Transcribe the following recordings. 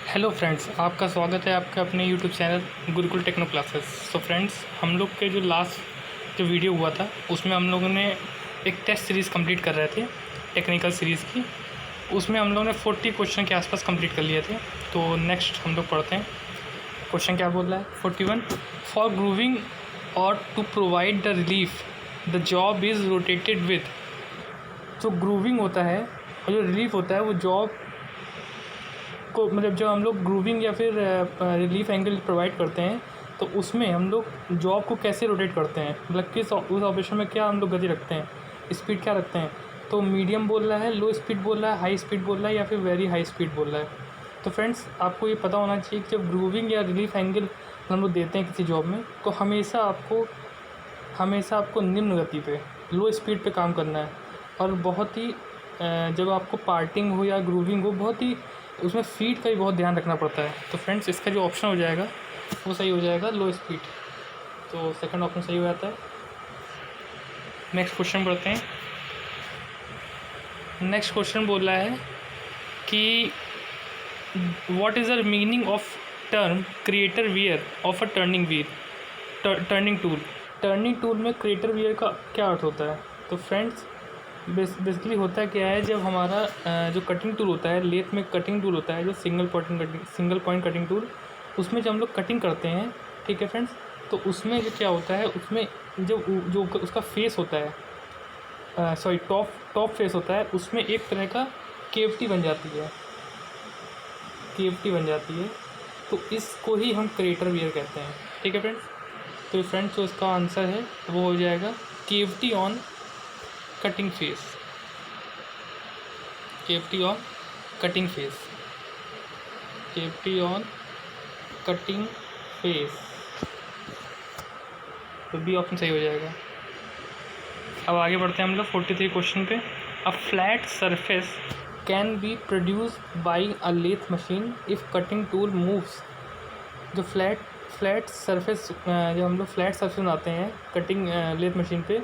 Hello friends, आपका स्वागत है आपका अपने YouTube channel Gurukul Techno Classes. So friends, हम लोग के जो लास्ट वीडियो हुआ था उसमें हम लोगों ने एक टेस्ट सीरीज़ कंप्लीट कर रहे थे टेक्निकल सीरीज़ की। उसमें हम लोगों ने 40 क्वेश्चन के आसपास कंप्लीट कर लिए थे। तो नेक्स्ट हम लोग पढ़ते हैं। क्वेश्चन क्या बोल रहा है? 41, फॉर ग्रूविंग और to provide the relief the job is rotated with. जो ग्रूविंग होता है और जो रिलीफ होता है वो जॉब को मतलब जब हम लोग ग्रूविंग या फिर रिलीफ एंगल प्रोवाइड करते हैं तो उसमें हम लोग जॉब को कैसे रोटेट करते हैं, मतलब किस उस ऑपरेशन में क्या हम लोग गति रखते हैं, स्पीड क्या रखते हैं। तो मीडियम बोल रहा है, लो स्पीड बोल रहा है, हाई स्पीड बोल रहा है या फिर वेरी हाई स्पीड बोल रहा है। तो फ्रेंड्स, आपको ये पता होना चाहिए कि जब ग्रूविंग या रिलीफ एंगल हम लोग देते हैं किसी जॉब में तो हमेशा आपको निम्न गति पे, लो स्पीड पे काम करना है। और बहुत ही जब आपको पार्टिंग हो या ग्रूविंग हो, बहुत ही उसमें फीड का भी बहुत ध्यान रखना पड़ता है। तो फ्रेंड्स, इसका जो ऑप्शन हो जाएगा वो सही हो जाएगा, लो स्पीड। तो सेकंड ऑप्शन सही हो जाता है। नेक्स्ट क्वेश्चन पढ़ते हैं। नेक्स्ट क्वेश्चन बोल रहा है कि what is the meaning of term creator wear of a turning tool. Turning tool में क्रिएटर वियर का क्या अर्थ होता है? तो फ्रेंड्स, बेसिकली होता क्या है, जब हमारा जो कटिंग टूल होता है, लेथ में कटिंग टूल होता है जो सिंगल पॉइंट कटिंग टूल, उसमें जब हम लोग कटिंग करते हैं, ठीक है फ्रेंड्स, तो उसमें जो क्या होता है, उसमें जो उसका फेस होता है, सॉरी टॉप फेस होता है, उसमें एक तरह का केविटी बन जाती है। तो इसको ही हम क्रिएटर वियर कहते हैं, ठीक है फ्रेंड्स। तो फ्रेंड्स, जो इसका आंसर है वो हो जाएगा cavity on cutting face. Cavity on cutting face. तो बी ऑप्शन सही हो जाएगा। अब आगे बढ़ते हैं हम लोग 43 क्वेश्चन पे। A flat surface can be produced by a lathe machine if cutting tool moves. जो फ्लैट सरफेस, जब हम लोग फ्लैट सरफेस बनाते हैं कटिंग लेथ मशीन पे,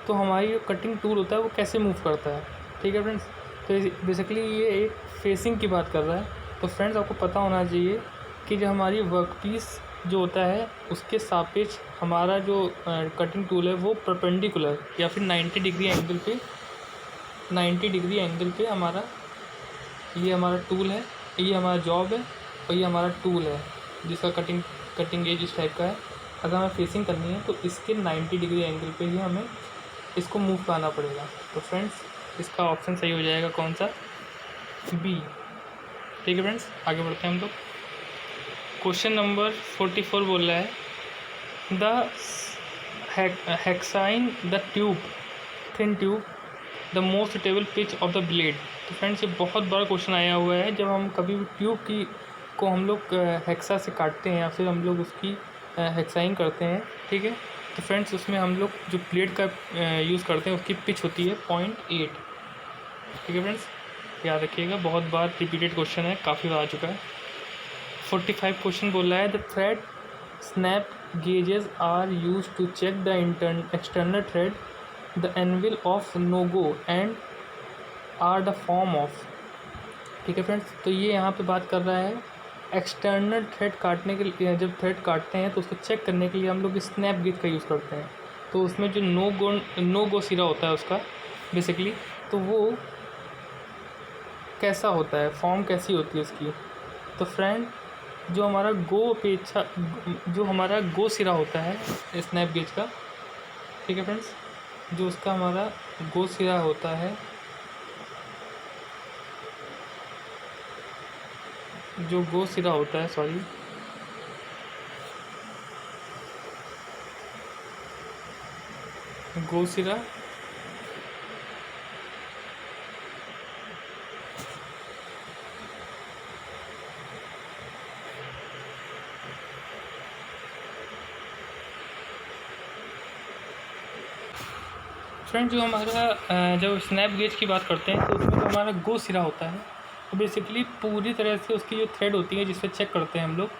तो हमारी जो कटिंग टूल होता है वो कैसे मूव करता है, ठीक है फ्रेंड्स। तो बेसिकली ये एक फेसिंग की बात कर रहा है। तो फ्रेंड्स, आपको पता होना चाहिए कि जो हमारी वर्कपीस जो होता है उसके सापेक्ष हमारा जो कटिंग टूल है वो परपेंडिकुलर या फिर 90 डिग्री एंगल पे हमारा ये हमारा टूल है, ये हमारा जॉब है और ये हमारा टूल है जिसका कटिंग एज इस टाइप का है। अगर हमें फेसिंग करनी है तो इसके 90 डिग्री एंगल पे ही हमें इसको मूव करना पड़ेगा। तो फ्रेंड्स, इसका ऑप्शन सही हो जाएगा कौन सा? बी, ठीक है फ्रेंड्स। आगे बढ़ते हैं हम लोग। क्वेश्चन नंबर 44 बोल रहा है the hexyne the thin tube the most suitable pitch of the blade. तो फ्रेंड्स, ये बहुत बड़ा क्वेश्चन आया हुआ है। जब हम कभी भी ट्यूब को हम लोग हेक्सा से काटते हैं या फिर हम लोग उसकी हेक्साइन करते हैं, ठीक है, तो फ्रेंड्स उसमें हम लोग जो प्लेट का यूज़ करते हैं उसकी पिच होती है 0.8, ठीक है फ्रेंड्स, याद रखिएगा। बहुत बार रिपीटेड क्वेश्चन है, काफ़ी बार आ चुका है। 45 क्वेश्चन बोल रहा है the thread snap gauges are use to check the external thread the anvil of no go and are the form of, ठीक है फ्रेंड्स। तो ये यहाँ पे बात कर रहा है एक्सटर्नल थ्रेड काटने के लिए। जब थ्रेड काटते हैं तो उसको चेक करने के लिए हम लोग स्नैप गेज का यूज़ करते हैं। तो उसमें जो नो गो सिरा होता है उसका बेसिकली, तो वो कैसा होता है, फॉर्म कैसी होती है उसकी। तो फ्रेंड, जो हमारा गो सिरा होता है स्नैप गेज का, ठीक है फ्रेंड्स, जो उसका हमारा गो सिरा होता है, जो गो सिरा होता है, सॉरी, गो सिरा फ्रेंड, जो हमारा जब स्नैप गेज की बात करते हैं तो उसमें जो हमारा गो सिरा होता है तो बेसिकली पूरी तरह से उसकी जो थ्रेड होती है जिस पर चेक करते हैं हम लोग,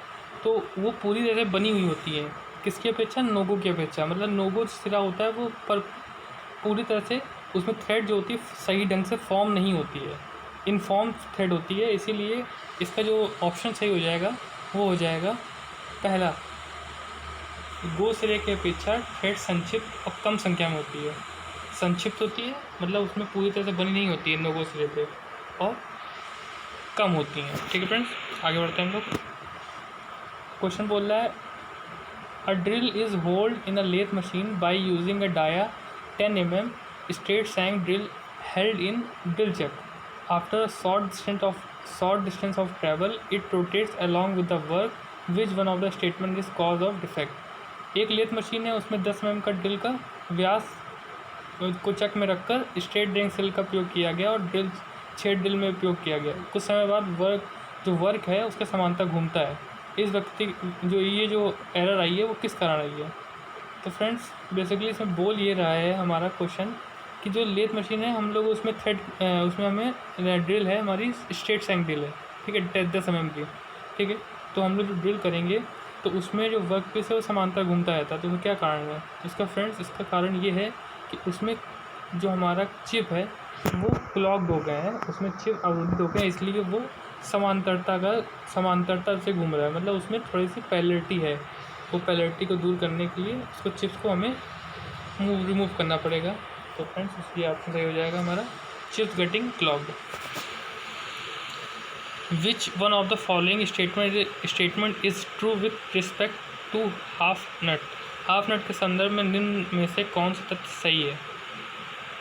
तो वो पूरी तरह से बनी हुई होती है। किसकी अपेक्षा? नोगो की अपेक्षा। मतलब नोगो सिरा होता है वो पर पूरी तरह से उसमें थ्रेड जो होती है सही ढंग से फॉर्म नहीं होती है, इनफॉर्म थ्रेड होती है, इसीलिए इसका जो ऑप्शन सही हो जाएगा वो हो जाएगा पहला, गो सिरे की अपेक्षा थ्रेड संक्षिप्त और कम संख्या में होती है। संक्षिप्त होती है मतलब उसमें पूरी तरह से बनी नहीं होती है नो गो सिरे पे, और कम होती हैं। ठीक है फ्रेंड्स, आगे बढ़ते हैं हम लोग। क्वेश्चन बोल रहा है a drill is hold in a lathe machine by using a dia 10 mm straight sang drill held in drill chuck. After a short distance of travel, it rotates along with the work. Which one of the statement is cause of defect? एक lathe machine है, उसमें 10 mm का drill का व्यास को चक में रखकर straight drilling cell का उपयोग किया गया और ड्रिल 6 ड्रिल में उपयोग किया गया। कुछ समय बाद वर्क है उसके समांतर घूमता है। इस व्यक्ति जो एरर आई है वो किस कारण आई है? तो फ्रेंड्स बेसिकली इसमें बोल ये रहा है हमारा क्वेश्चन कि जो लेथ मशीन है हम लोग उसमें उसमें हमें ड्रिल है हमारी स्ट्रेट सैंक ड्रिल है, ठीक है, 10 mm की, ठीक है। तो हम लोग जो ड्रिल करेंगे तो उसमें जो वर्क पीस है वो समांतर घूमता रहता है। तो क्या कारण है इसका? फ्रेंड्स इसका कारण ये है कि उसमें जो हमारा चिप है वो क्लॉग्ड हो गए हैं, उसमें चिप अवरुद्ध हो गए हैं, इसलिए वो समांतरता से घूम रहा है। मतलब उसमें थोड़ी सी पैरेललिटी है, वो पैरेललिटी को दूर करने के लिए उसको चिप्स को हमें रिमूव करना पड़ेगा। तो फ्रेंड्स इसलिए ऑप्शन सही हो जाएगा हमारा chips getting clogged. Which one of the following statement is true with respect to half nut? Half nut के संदर्भ में निम्न में से कौन सा तथ्य सही है?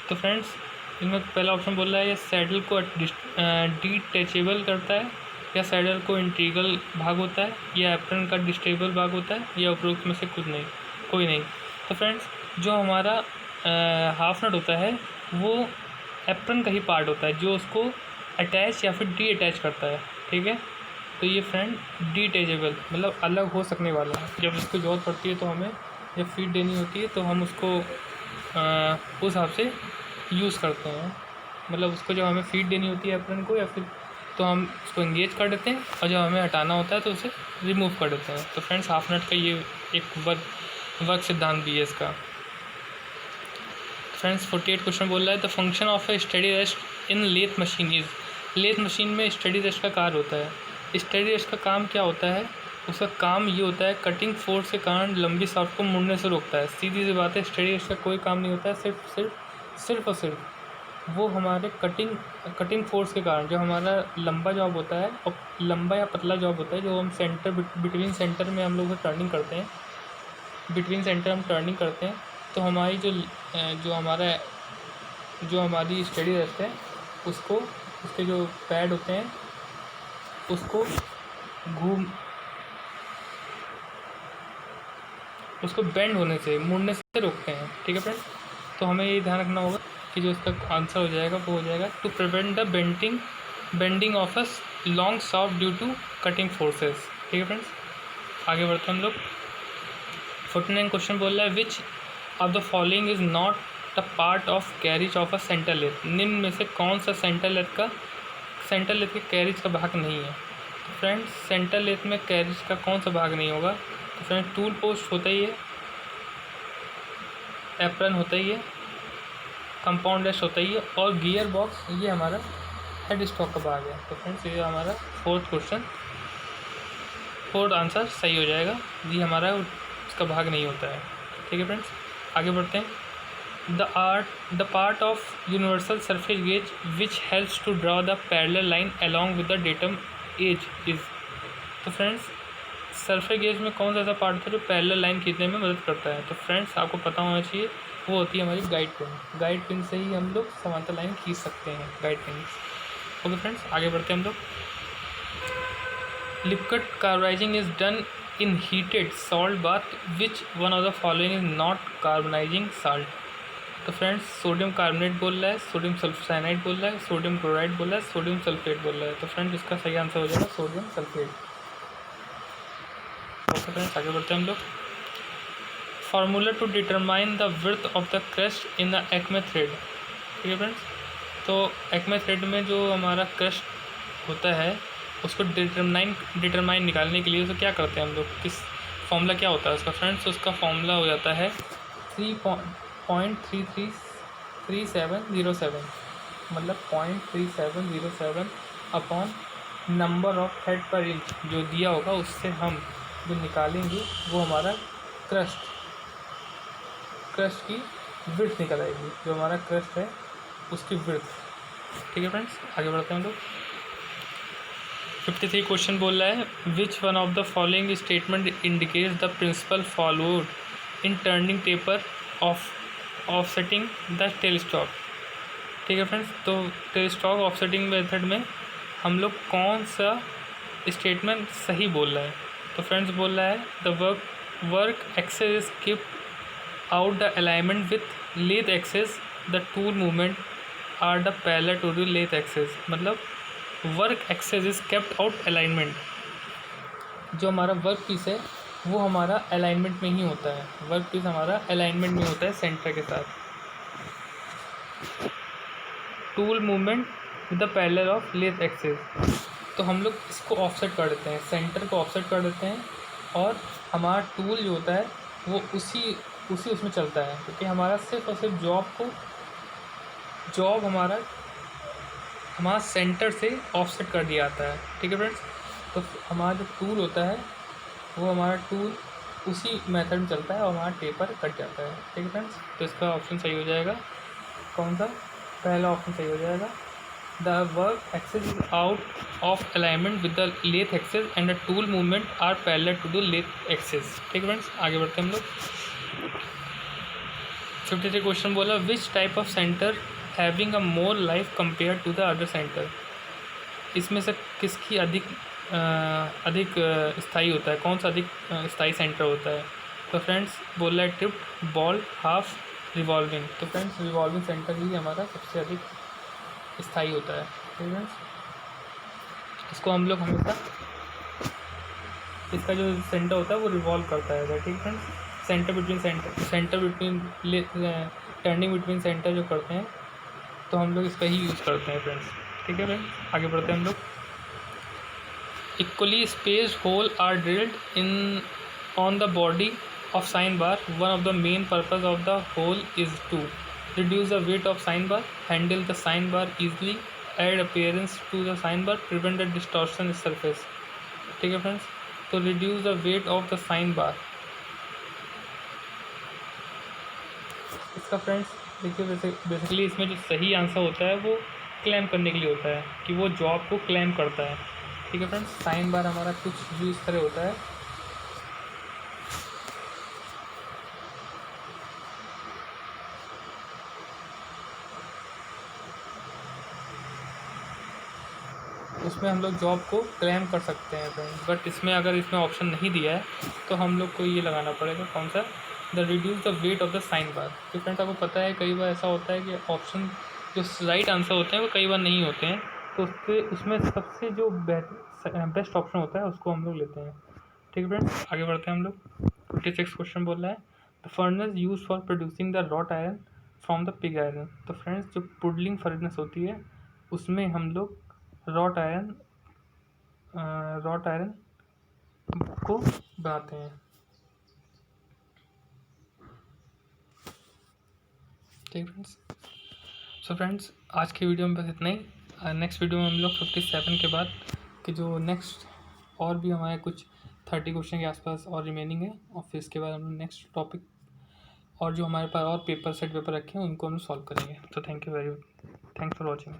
तो फ्रेंड्स इनमें पहला ऑप्शन बोल रहा है या सैडल को डिटैचेबल करता है, या सैडल को इंटीग्रल भाग होता है, या एप्रन का डिस्टेबल भाग होता है, या उपरोक्त में से कोई नहीं। तो फ्रेंड्स जो हमारा हाफ नट होता है वो एप्रन का ही पार्ट होता है जो उसको अटैच या फिर डी अटैच करता है, ठीक है। तो ये फ्रेंड डिटैचेबल मतलब अलग हो सकने वाला है। जब उसको जरूरत पड़ती है तो हमें जब फीड देनी होती है तो हम उसको उस हिसाब से यूज़ करते हैं। मतलब उसको जब हमें फीड देनी होती है एप्रन को या फिर तो हम उसको एंगेज कर देते हैं, और जब हमें हटाना होता है तो उसे रिमूव कर देते हैं। तो फ्रेंड्स हाफ नट का ये एक वर्क सिद्धांत भी है इसका। फ्रेंड्स 48 क्वेश्चन बोल रहा है the function of a steady rest in lathe machine is. Lathe machine में स्टडी रेस्ट का कार्य होता है। स्टडी रेस्ट का काम क्या होता है? उसका काम ये होता है कटिंग फोर्स के कारण लंबी शाफ्ट को मुड़ने से रोकता है। सीधी सी बात है, स्टडी रेस्ट का कोई काम नहीं होता है, सिर्फ और सिर्फ वो हमारे कटिंग फोर्स के कारण जो हमारा लंबा जॉब होता है और लंबा या पतला जॉब होता है जो हम बिटवीन सेंटर में हम लोग टर्निंग करते हैं, बिटवीन सेंटर हम टर्निंग करते हैं। तो हमारी जो हमारी स्टडी रेस्ट है उसके जो पैड होते हैं उसको बेंड होने से मुड़ने से रोकते हैं, ठीक है फ्रेंड्स। तो हमें ये ध्यान रखना होगा कि जो इसका आंसर हो जाएगा वो हो जाएगा to prevent the bending of a long shaft due to cutting forces, ठीक है फ्रेंड्स। आगे बढ़ते हैं हम लोग। 49 क्वेश्चन बोल रहा है which of the following is not the part of carriage of a centre lathe? निम्न में से कौन सा सेंटर लेथ के कैरिज का भाग नहीं है? तो फ्रेंड्स सेंटर लेथ में कैरिज का कौन सा भाग नहीं होगा? तो फ्रेंड्स टूल पोस्ट होता ही है, एप्रन होता ही है, कंपाउंड रेस्ट होता ही है, और गियर बॉक्स ये हमारा हेड स्टॉक का भाग है। तो फ्रेंड्स ये हमारा फोर्थ आंसर सही हो जाएगा, ये हमारा उसका भाग नहीं होता है, ठीक है फ्रेंड्स। आगे बढ़ते हैं। The part of universal surface gauge which helps to draw the parallel line along with the datum edge is. तो फ्रेंड्स सरफेस गेज में कौन सा ऐसा पार्ट होता है जो पैरेलल लाइन खींचने में मदद करता है? तो फ्रेंड्स आपको पता होना चाहिए वो होती है हमारी गाइड पिन से ही हम लोग समांतर लाइन खींच सकते हैं, गाइड पिन। ओके फ्रेंड्स आगे बढ़ते हैं हम लोग। Liquid carbonising is done in heated salt bath which one of the following is not carbonising salt? तो फ्रेंड्स सोडियम कार्बोनेट बोल रहा है, सोडियम सल्फोसाइनाइड बोल रहा है, सोडियम क्लोराइड बोल रहा है, सोडियम सल्फेट बोल रहा है। तो फ्रेंड्स इसका सही आंसर हो जाएगा सोडियम सल्फेट। ओके फ्रेंड्स आगे बढ़ते हैं हम लोग। Formula to determine the width of the crest in the acme thread, ठीक है फ्रेंड्स। तो एक्मे थ्रेड में जो हमारा क्रस्ट होता है उसको डिटरमाइन निकालने के लिए उसको क्या करते हैं हम लोग, किस फॉर्मूला क्या होता है उसका? फ्रेंड्स उसका फॉर्मूला हो जाता है 3.333707, मतलब 0.3707 अपॉन नंबर ऑफ हेड पर इंच जो दिया होगा, उससे हम जो निकालेंगे वो हमारा क्रस्ट की विड्थ निकल आएगी, जो हमारा क्रस्ट है उसकी विड्थ। ठीक है फ्रेंड्स, आगे बढ़ते हैं हम लोग। 53 क्वेश्चन बोल रहा है which one of the following statement indicates the principle followed in turning taper offsetting the tailstock. ठीक है फ्रेंड्स, तो टेलस्टॉक ऑफसेटिंग मेथड में हम लोग कौन सा स्टेटमेंट सही बोल रहा है। तो फ्रेंड्स बोल रहा है the work axis is kept out the alignment with lathe axis, the tool movement are the parallel to the lathe axis. मतलब work axis is kept out alignment, जो हमारा वर्क पीस है वो हमारा अलाइनमेंट में ही होता है, वर्क पीस हमारा अलाइनमेंट में होता है सेंटर के साथ। Tool movement with the parallel of lathe axis, तो हम लोग इसको ऑफसेट कर देते हैं, सेंटर को ऑफसेट कर देते हैं, और हमारा टूल जो होता है वो उसी उसमें चलता है, क्योंकि हमारा सिर्फ और सिर्फ जॉब हमारा सेंटर से ऑफसेट कर दिया जाता है। ठीक है फ्रेंड्स, तो हमारा जो टूल होता है वो हमारा टूल उसी मेथड में चलता है और हमारा टेपर कट जाता है। ठीक है फ्रेंड्स, तो इसका ऑप्शन सही हो जाएगा, कौन सा, पहला ऑप्शन सही हो जाएगा। The work axis is out of alignment with the lathe axis and the tool movement are parallel to the lathe axis. ठीक है फ्रेंड्स, आगे बढ़ते हैं हम लोग। 53 क्वेश्चन बोला which type of centre having a more life compare to the other centre. इसमें से किसकी अधिक स्थायी होता है, कौन सा अधिक स्थायी सेंटर होता है। तो फ्रेंड्स बोल रहा है टिप्ड, बॉल, हाफ, रिवॉल्विंग। तो फ्रेंड्स रिवॉल्विंग सेंटर ही हमारा सबसे अधिक स्थायी होता है। ठीक है फ्रेंड्स, इसको हम लोग हमेशा, इसका जो सेंटर होता है वो रिवॉल्व करता है। ठीक है friends, centre between turning between centre जो करते हैं, तो हम लोग इसका ही यूज़ करते हैं फ्रेंड्स। ठीक है फ्रेंड्स, आगे बढ़ते हैं हम लोग। Equally spaced hole are drilled in on the body of sign bar. One of the main purpose of the hole is to reduce the weight of sign bar, handle the sign bar easily, add appearance to the sign bar, prevent the distortion surface. ठीक है friends, तो reduce the weight of the sign bar, इसका friends देखिए basically इसमें जो सही answer होता है वो क्लेम करने के लिए होता है, कि वो जॉब को क्लेम करता है। ठीक है फ्रेंड्स, साइन बार हमारा कुछ भी इस तरह होता है, उसमें हम लोग जॉब को क्लेम कर सकते हैं फ्रेंड्स। बट इसमें ऑप्शन नहीं दिया है, तो हम लोग को ये लगाना पड़ेगा, कौन सा, the reduce the weight of the sine bar. तो फ्रेंड्स आपको पता है कई बार ऐसा होता है कि ऑप्शन जो राइट आंसर होते हैं वो कई बार नहीं होते हैं, तो उसमें सबसे जो बेस्ट ऑप्शन होता है उसको हम लोग लेते हैं। ठीक है फ्रेंड्स, आगे बढ़ते हैं हम लोग। 56 क्वेश्चन बोल रहा है the furnace use for producing the wrought iron from the pig iron. तो फ्रेंड्स जो पुडलिंग फर्नेस होती है उसमें हम लोग रॉट आयरन को बनाते हैं। ठीक फ्रेंड्स, सो फ्रेंड्स आज की वीडियो में बस इतना ही। नेक्स्ट वीडियो में हम लोग 57 के बाद कि जो नेक्स्ट और भी हमारे कुछ 30 क्वेश्चन के आसपास और रिमेनिंग है, और फिर इसके बाद हम लोग नेक्स्ट टॉपिक और जो हमारे पास और सेट पेपर रखे हैं उनको हम सॉल्व करेंगे। तो थैंक्स फॉर वॉचिंग।